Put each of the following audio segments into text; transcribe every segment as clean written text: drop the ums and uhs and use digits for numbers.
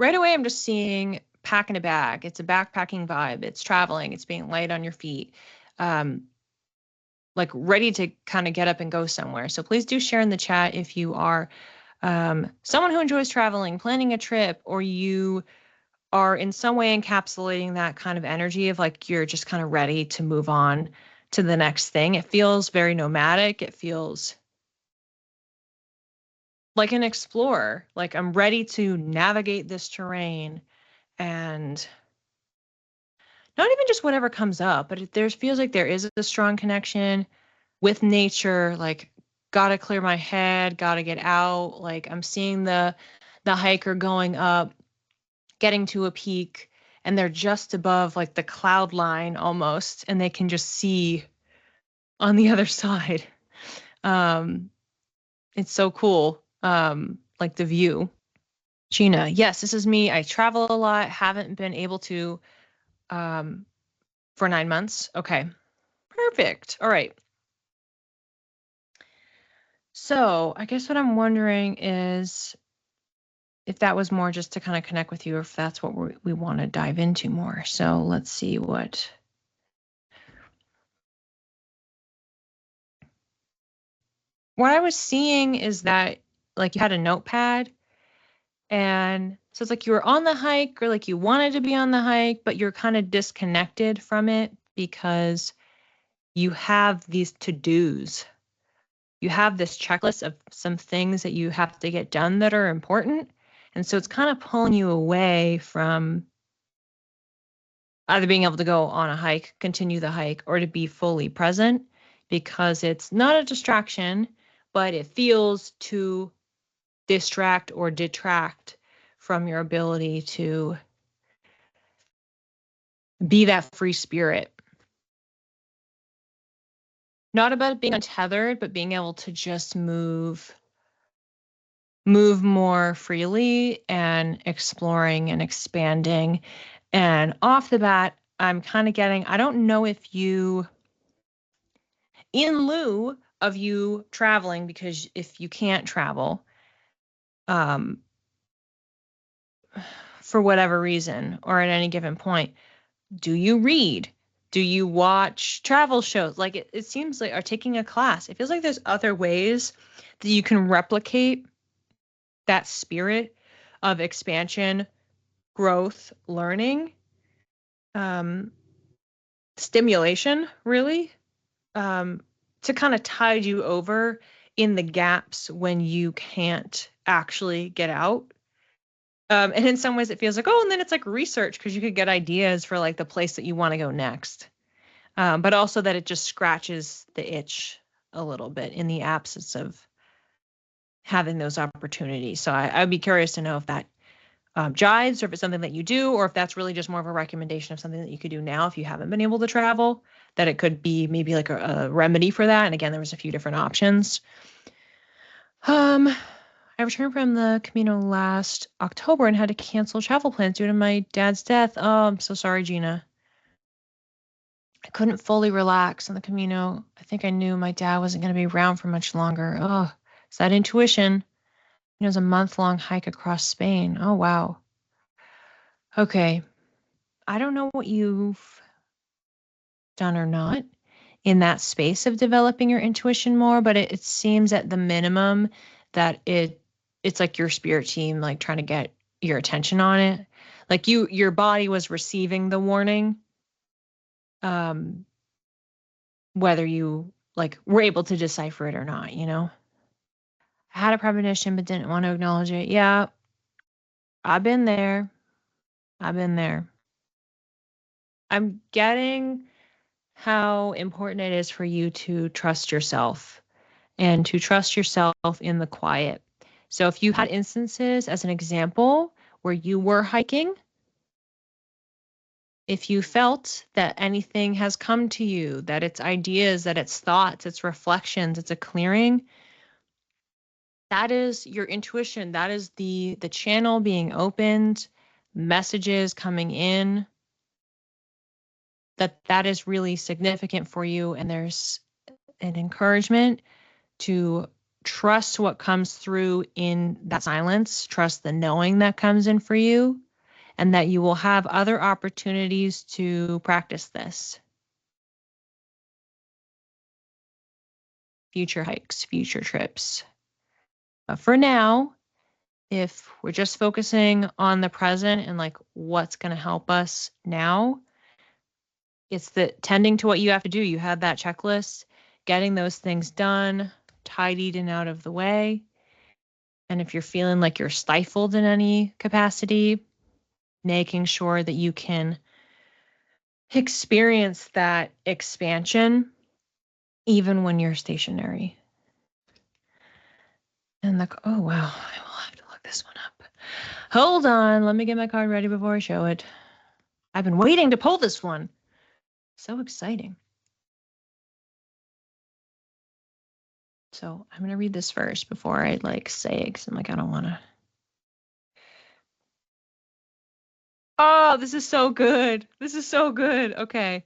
right away, I'm just seeing packing a bag. It's a backpacking vibe. It's traveling. It's being light on your feet. Like ready to kind of get up and go somewhere. So please do share in the chat if you are someone who enjoys traveling, planning a trip, or you are in some way encapsulating that kind of energy of like you're just kind of ready to move on to the next thing. It feels very nomadic. It feels like an explorer. Like I'm ready to navigate this terrain and not even just whatever comes up, but there feels like there is a strong connection with nature. Like, gotta clear my head, gotta get out. Like I'm seeing the hiker going up, getting to a peak, and they're just above like the cloud line almost, and they can just see on the other side. It's so cool. Like the view. Gina, yes, this is me. I travel a lot, haven't been able to for 9 months. Okay, perfect. All right. So I guess what I'm wondering is if that was more just to kind of connect with you, or if that's what we want to dive into more. So let's see what I was seeing is that like you had a notepad, and so it's like you were on the hike, or like you wanted to be on the hike, but you're kind of disconnected from it because you have these to-dos. You have this checklist of some things that you have to get done that are important. And so it's kind of pulling you away from either being able to go on a hike, continue the hike, or to be fully present, because it's not a distraction, but it feels to distract or detract from your ability to be that free spirit. Not about being untethered, but being able to just move more freely and exploring and expanding. And off the bat, I'm kind of getting, I don't know if you, in lieu of you traveling, because if you can't travel, for whatever reason, or at any given point, do you read? Do you watch travel shows? Like it seems like, or taking a class. It feels like there's other ways that you can replicate that spirit of expansion, growth, learning, stimulation, really, to kind of tide you over in the gaps when you can't actually get out. And in some ways it feels like, oh, and then it's like research, because you could get ideas for like the place that you want to go next. But also that it just scratches the itch a little bit in the absence of having those opportunities. So I'd be curious to know if that jives, or if it's something that you do, or if that's really just more of a recommendation of something that you could do now if you haven't been able to travel, that it could be maybe like a remedy for that. And again, there was a few different options. I returned from the Camino last October and had to cancel travel plans due to my dad's death. Oh, I'm so sorry, Gina. I couldn't fully relax on the Camino. I think I knew my dad wasn't going to be around for much longer. Oh, it's that intuition. It was a month-long hike across Spain. Oh, wow. Okay. I don't know what you've done or not in that space of developing your intuition more, but it seems at the minimum that it's like your spirit team like trying to get your attention on it. Like your body was receiving the warning, whether you like were able to decipher it or not, you know? I had a premonition but didn't want to acknowledge it. Yeah, I've been there. I've been there. I'm getting how important it is for you to trust yourself and to trust yourself in the quiet. So if you had instances, as an example, where you were hiking, if you felt that anything has come to you, that it's ideas, that it's thoughts, it's reflections, it's a clearing, that is your intuition. That is the channel being opened, messages coming in, that is really significant for you. And there's an encouragement to trust what comes through in that silence, trust the knowing that comes in for you, and that you will have other opportunities to practice this. Future hikes, future trips. But for now, if we're just focusing on the present and like what's going to help us now, it's the tending to what you have to do. You have that checklist, getting those things done, tidied and out of the way. And if you're feeling like you're stifled in any capacity, making sure that you can experience that expansion even when you're stationary. And like, oh, wow, I will have to look this one up. Hold on, let me get my card ready before I show it. I've been waiting to pull this one. So exciting. So I'm going to read this first before I like say it, because I'm like, I don't want to. Oh, this is so good. This is so good. Okay.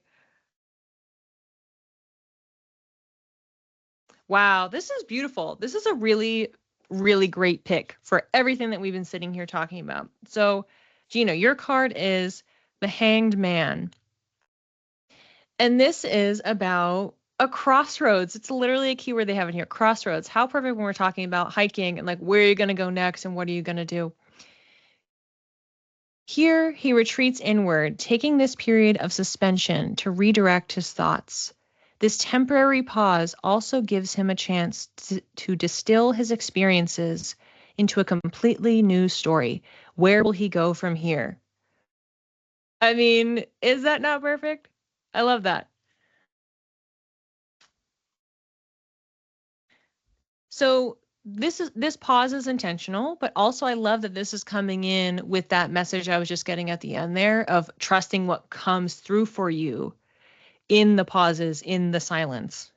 Wow, this is beautiful. This is a really, really great pick for everything that we've been sitting here talking about. So, Gina, your card is the Hanged Man. And this is about a crossroads. It's literally a keyword they have in here, crossroads. How perfect when we're talking about hiking and like where are you going to go next and what are you going to do? Here, he retreats inward, taking this period of suspension to redirect his thoughts. This temporary pause also gives him a chance to distill his experiences into a completely new story. Where will he go from here? I mean, is that not perfect? I love that. So this pause is intentional, but also I love that this is coming in with that message I was just getting at the end there of trusting what comes through for you in the pauses, in the silence.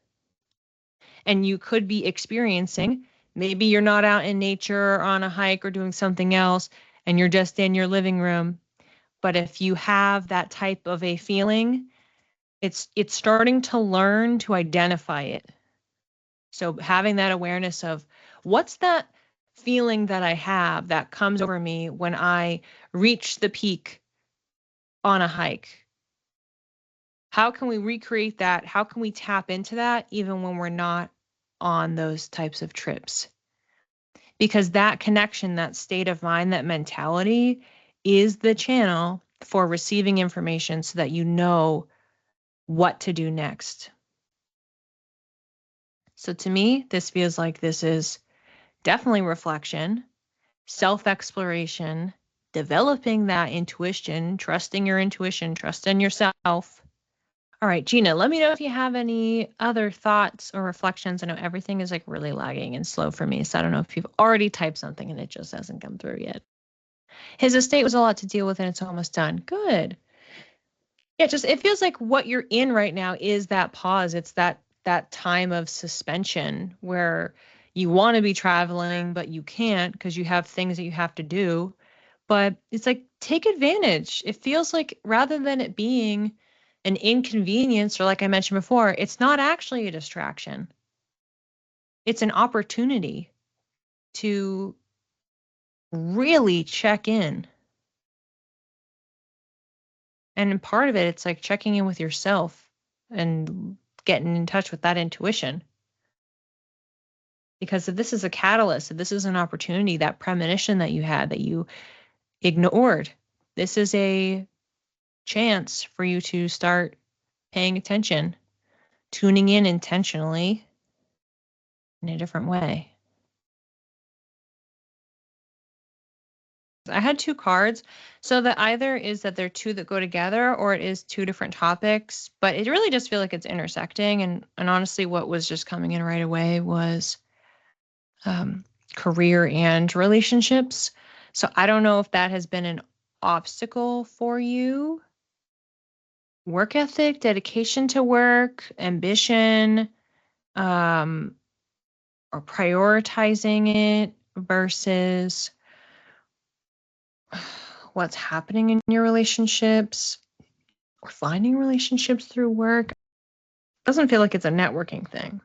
And you could be experiencing, maybe you're not out in nature or on a hike or doing something else, and you're just in your living room. But if you have that type of a feeling, it's starting to learn to identify it. So having that awareness of what's that feeling that I have that comes over me when I reach the peak on a hike? How can we recreate that? How can we tap into that even when we're not on those types of trips? Because that connection, that state of mind, that mentality is the channel for receiving information so that you know what to do next. So to me, this feels like this is definitely reflection, self-exploration, developing that intuition, trusting your intuition, trusting yourself. All right, Gina, let me know if you have any other thoughts or reflections. I know everything is like really lagging and slow for me, so I don't know if you've already typed something and it just hasn't come through yet. His estate was a lot to deal with and it's almost done. Good. Yeah, just it feels like what you're in right now is that pause. It's that time of suspension where you want to be traveling, but you can't because you have things that you have to do. But it's like, take advantage. It feels like rather than it being an inconvenience, or like I mentioned before, it's not actually a distraction. It's an opportunity to really check in. And part of it, it's like checking in with yourself and getting in touch with that intuition. Because if this is a catalyst, if this is an opportunity, that premonition that you had that you ignored, this is a chance for you to start paying attention, tuning in intentionally in a different way. I had two cards, so that either is that they're two that go together or it is two different topics, but it really just feels like it's intersecting. And honestly, what was just coming in right away was career and relationships. So I don't know if that has been an obstacle for you. Work ethic, dedication to work, ambition, or prioritizing it versus what's happening in your relationships or finding relationships through work. Doesn't feel like it's a networking thing.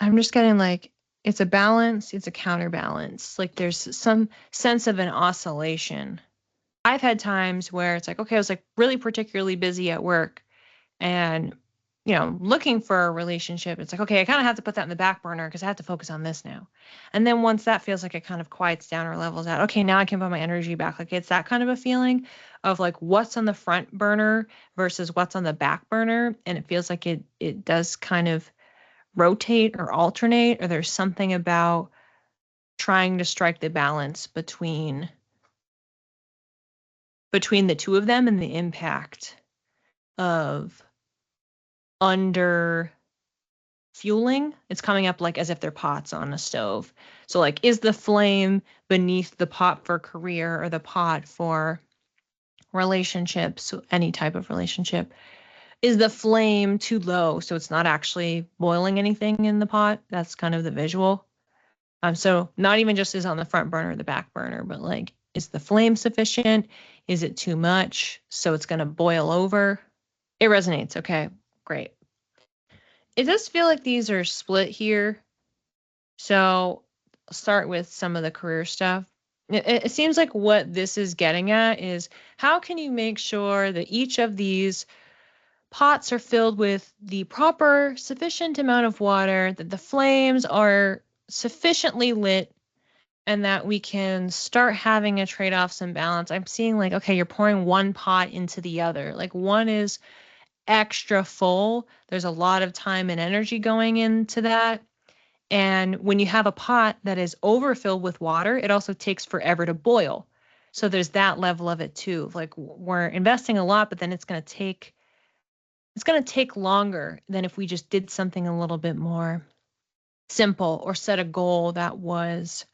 I'm just getting like, it's a balance, it's a counterbalance. Like there's some sense of an oscillation. I've had times where it's like, okay, I was like really particularly busy at work and, looking for a relationship. It's like, okay, I kind of have to put that in the back burner because I have to focus on this now. And then once that feels like it kind of quiets down or levels out, okay, now I can put my energy back. Like it's that kind of a feeling of like what's on the front burner versus what's on the back burner. And it feels like it does kind of rotate or alternate, or there's something about trying to strike the balance between the two of them and the impact of under fueling. It's coming up like as if they're pots on a stove. So like, is the flame beneath the pot for career or the pot for relationships, any type of relationship? Is the flame too low so it's not actually boiling anything in the pot? That's kind of the visual. So not even just is on the front burner or the back burner, but like, is the flame sufficient? Is it too much so it's going to boil over? It resonates. Okay, great. It does feel like these are split here. So I'll start with some of the career stuff. It seems like what this is getting at is how can you make sure that each of these pots are filled with the proper, sufficient amount of water, that the flames are sufficiently lit, and that we can start having a trade-offs and balance. I'm seeing like, okay, you're pouring one pot into the other. Like one is extra full. There's a lot of time and energy going into that. And when you have a pot that is overfilled with water, it also takes forever to boil. So there's that level of it too. Like we're investing a lot, but then it's going to take longer than if we just did something a little bit more simple or set a goal that was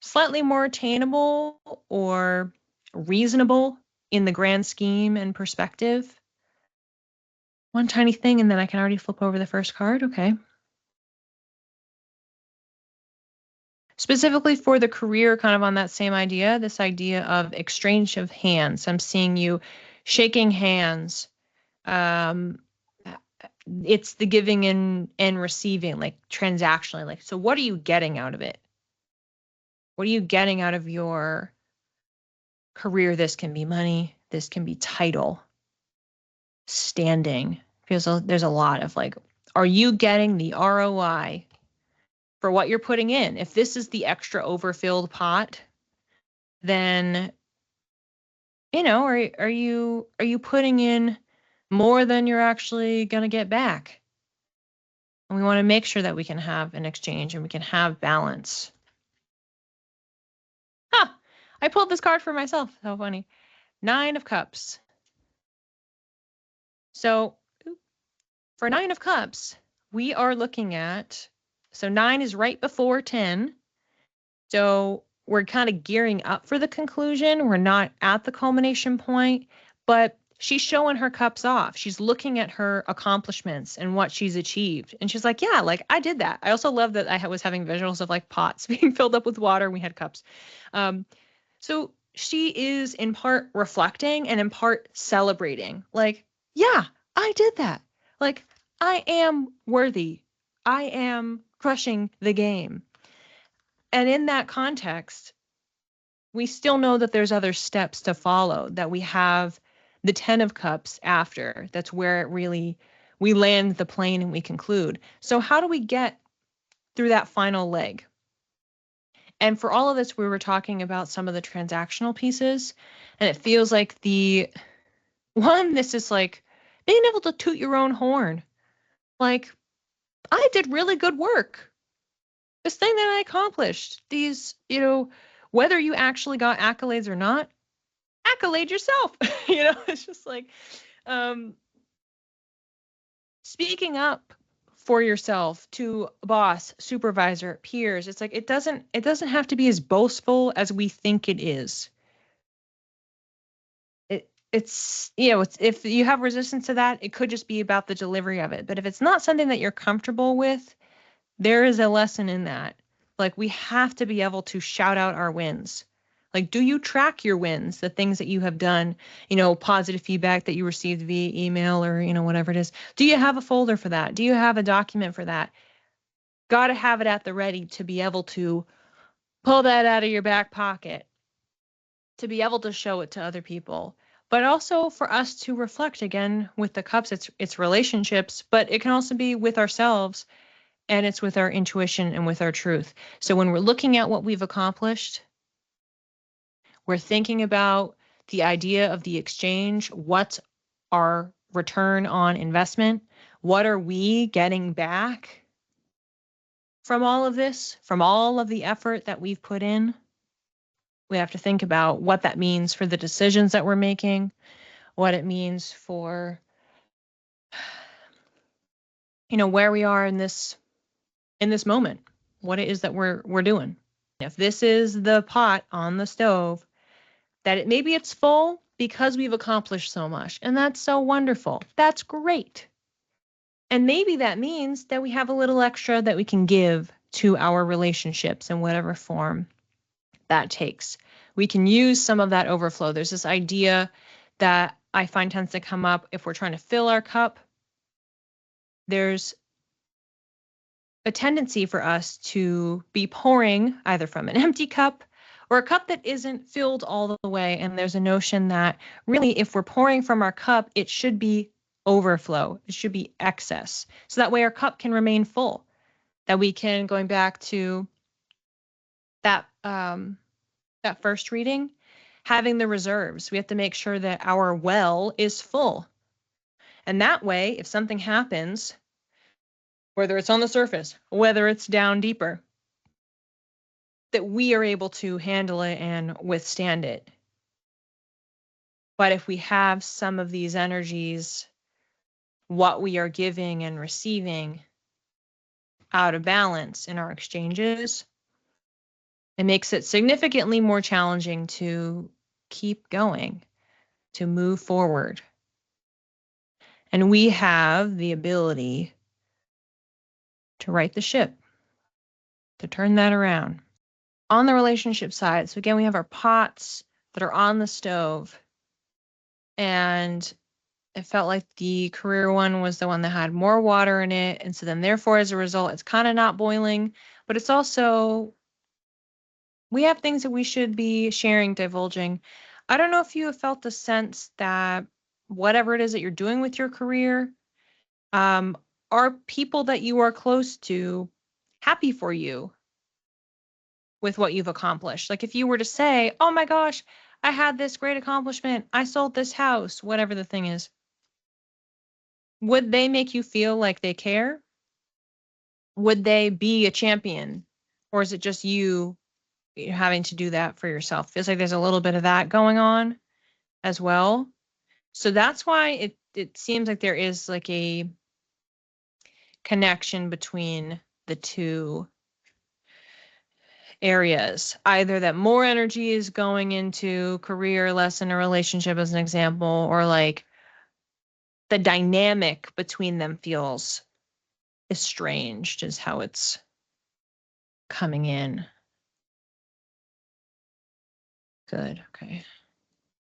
slightly more attainable or reasonable in the grand scheme and perspective. One tiny thing, and then I can already flip over the first card. Okay. Specifically for the career, kind of on that same idea, this idea of exchange of hands. I'm seeing you shaking hands. It's the giving and receiving, like transactionally. Like, so what are you getting out of it? What are you getting out of your career? This can be money. This can be title, standing. There's a lot of like, are you getting the ROI for what you're putting in? If this is the extra overfilled pot, then are you putting in more than you're actually going to get back? And we want to make sure that we can have an exchange and we can have balance. I pulled this card for myself. How funny. 9 of Cups. So for 9 of Cups, we are looking at, so 9 is right before 10. So we're kind of gearing up for the conclusion. We're not at the culmination point, but she's showing her cups off. She's looking at her accomplishments and what she's achieved. And she's like, yeah, like I did that. I also love that I was having visuals of like pots being filled up with water. And we had cups. So she is in part reflecting and in part celebrating. Like, yeah, I did that. Like, I am worthy. I am crushing the game. And in that context, we still know that there's other steps to follow, that we have the 10 of Cups after. That's where it really, we land the plane and we conclude. So how do we get through that final leg? And for all of this, we were talking about some of the transactional pieces, and it feels like this is like being able to toot your own horn. Like, I did really good work. This thing that I accomplished, these, whether you actually got accolades or not, accolade yourself. It's just like speaking up for yourself to boss, supervisor, peers. It's like it doesn't have to be as boastful as we think it is. It's if you have resistance to that, it could just be about the delivery of it. But if it's not something that you're comfortable with, there is a lesson in that. Like, we have to be able to shout out our wins. Like, do you track your wins, the things that you have done, positive feedback that you received via email or, whatever it is? Do you have a folder for that? Do you have a document for that? got to have it at the ready to be able to pull that out of your back pocket, to be able to show it to other people. But also for us to reflect again with the cups, it's relationships, but it can also be with ourselves, and it's with our intuition and with our truth. So when we're looking at what we've accomplished, we're thinking about the idea of the exchange. What's our return on investment? What are we getting back from all of this, from all of the effort that we've put in? We have to think about what that means for the decisions that we're making, what it means for, where we are in this moment, what it is that we're doing. If this is the pot on the stove, that maybe it's full because we've accomplished so much, and that's so wonderful. That's great. And maybe that means that we have a little extra that we can give to our relationships in whatever form that takes. We can use some of that overflow. There's this idea that I find tends to come up if we're trying to fill our cup. There's a tendency for us to be pouring either from an empty cup or a cup that isn't filled all the way. And there's a notion that really, if we're pouring from our cup, it should be overflow. It should be excess. So that way our cup can remain full, that we can, going back to that, that first reading, having the reserves. We have to make sure that our well is full. And that way, if something happens, whether it's on the surface, whether it's down deeper, that we are able to handle it and withstand it. But if we have some of these energies, what we are giving and receiving, out of balance in our exchanges, it makes it significantly more challenging to keep going, to move forward. And we have the ability to right the ship, to turn that around. On the relationship side, so again, we have our pots that are on the stove, and it felt like the career one was the one that had more water in it. And so then therefore, as a result, it's kind of not boiling, but it's also, we have things that we should be sharing, divulging. I don't know if you have felt the sense that whatever it is that you're doing with your career, are people that you are close to happy for you with what you've accomplished? Like if you were to say, oh my gosh, I had this great accomplishment, I sold this house, whatever the thing is, would they make you feel like they care? Would they be a champion? Or is it just you having to do that for yourself? Feels like there's a little bit of that going on as well. So that's why it seems like there is like a connection between the two areas. Either that more energy is going into career, less in a relationship, as an example, or like the dynamic between them feels estranged, is how it's coming in. Good. Okay.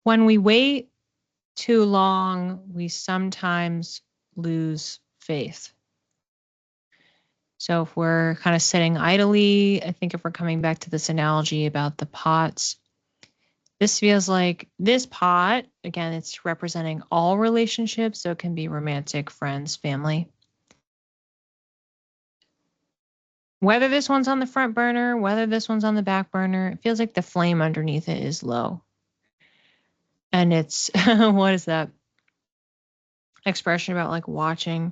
When we wait too long, we sometimes lose faith. So if we're kind of sitting idly, I think if we're coming back to this analogy about the pots, this feels like this pot, again, it's representing all relationships. So it can be romantic, friends, family. Whether this one's on the front burner, whether this one's on the back burner, it feels like the flame underneath it is low. And it's, what is that expression about, like watching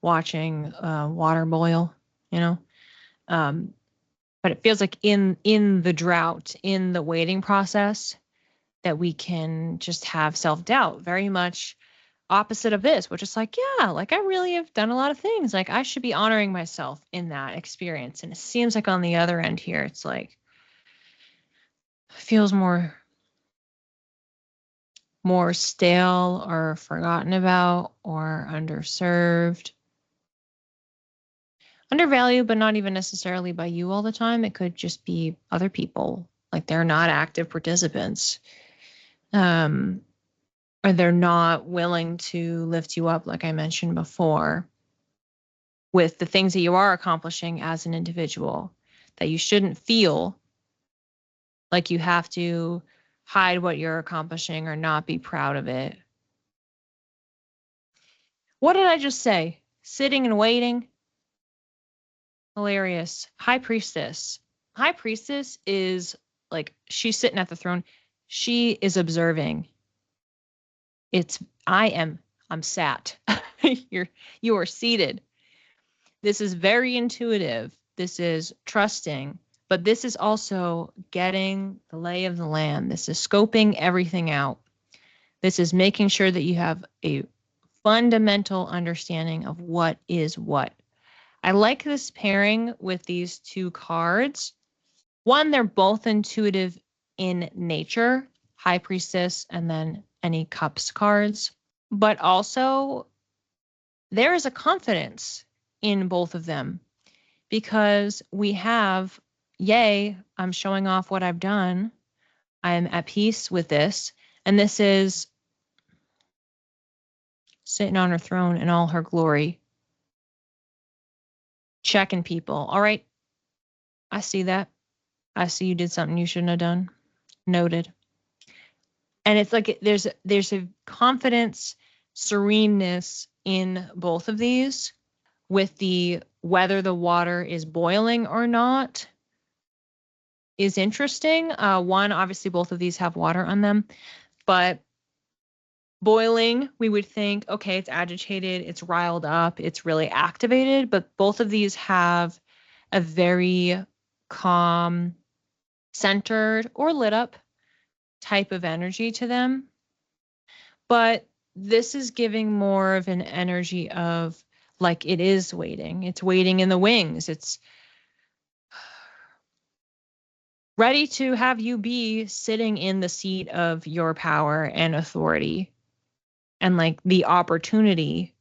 water boil, you know? But it feels like in the drought, in the waiting process, that we can just have self-doubt, very much opposite of this, which is like, yeah, like I really have done a lot of things. Like I should be honoring myself in that experience. And it seems like on the other end here, it's like, feels more stale or forgotten about or underserved. Undervalued, but not even necessarily by you all the time. It could just be other people, like they're not active participants, or they're not willing to lift you up, like I mentioned before. with the things that you are accomplishing as an individual, that you shouldn't feel like you have to hide what you're accomplishing or not be proud of it. What did I just say? Sitting and waiting? Hilarious. High Priestess. High Priestess is like, she's sitting at the throne. She is observing. I'm sat. You are seated. This is very intuitive. This is trusting, but this is also getting the lay of the land. This is scoping everything out. This is making sure that you have a fundamental understanding of what is what. I like this pairing with these two cards. One, they're both intuitive in nature, High Priestess and then any Cups cards, but also there is a confidence in both of them because we have, yay, I'm showing off what I've done. I'm at peace with this. And this is sitting on her throne in all her glory, checking people. All right, I see that. I see you did something you shouldn't have done. Noted. And it's like there's a confidence, sereneness in both of these, with the whether the water is boiling or not is interesting. One, obviously both of these have water on them, but boiling, we would think, okay, it's agitated, it's riled up, it's really activated, but both of these have a very calm, centered, or lit up type of energy to them. But this is giving more of an energy of like it is waiting. It's waiting in the wings. It's ready to have you be sitting in the seat of your power and authority. And like the opportunity,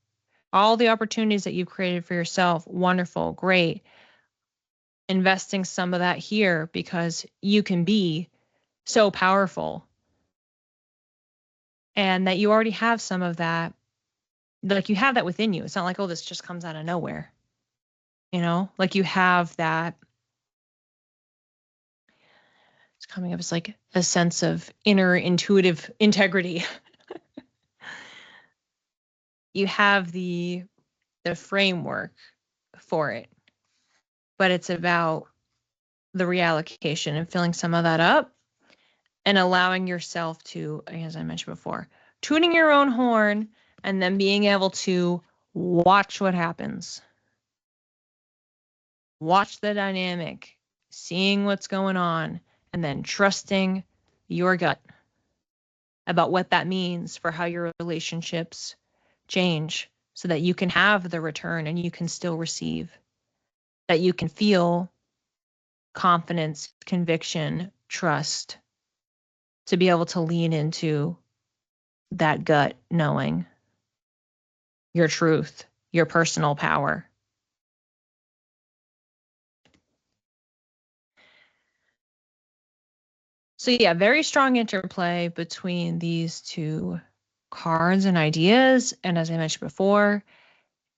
all the opportunities that you've created for yourself, wonderful, great. Investing some of that here because you can be so powerful. And that you already have some of that. Like you have that within you. It's not like, oh, this just comes out of nowhere. You know, like you have that. It's coming up as like a sense of inner intuitive integrity. You have the framework for it, but it's about the reallocation and filling some of that up and allowing yourself to, as I mentioned before, tuning your own horn and then being able to watch what happens. Watch the dynamic, seeing what's going on, and then trusting your gut about what that means for how your relationships change so that you can have the return and you can still receive, that you can feel confidence, conviction, trust to be able to lean into that gut knowing your truth, your personal power. So yeah, very strong interplay between these two cards and ideas. And as I mentioned before,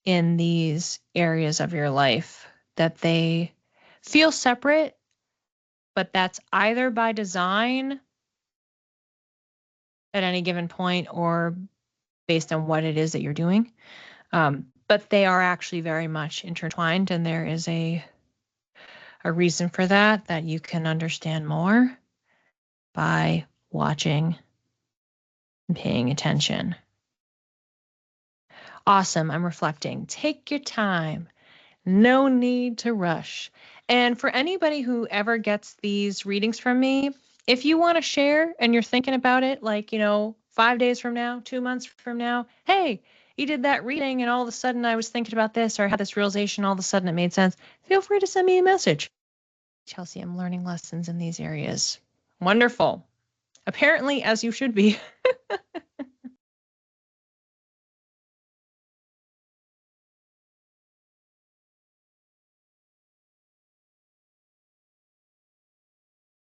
in these areas of your life that they feel separate, but that's either by design at any given point or based on what it is that you're doing. But they are actually very much intertwined, and there is a reason for that you can understand more by watching and paying attention. Awesome. I'm reflecting. Take your time. No need to rush. And for anybody who ever gets these readings from me, if you want to share and you're thinking about it, like, 5 days from now, 2 months from now, hey, you did that reading and all of a sudden I was thinking about this or I had this realization, all of a sudden it made sense, feel free to send me a message. Chelsea, I'm learning lessons in these areas. Wonderful. Apparently, as you should be.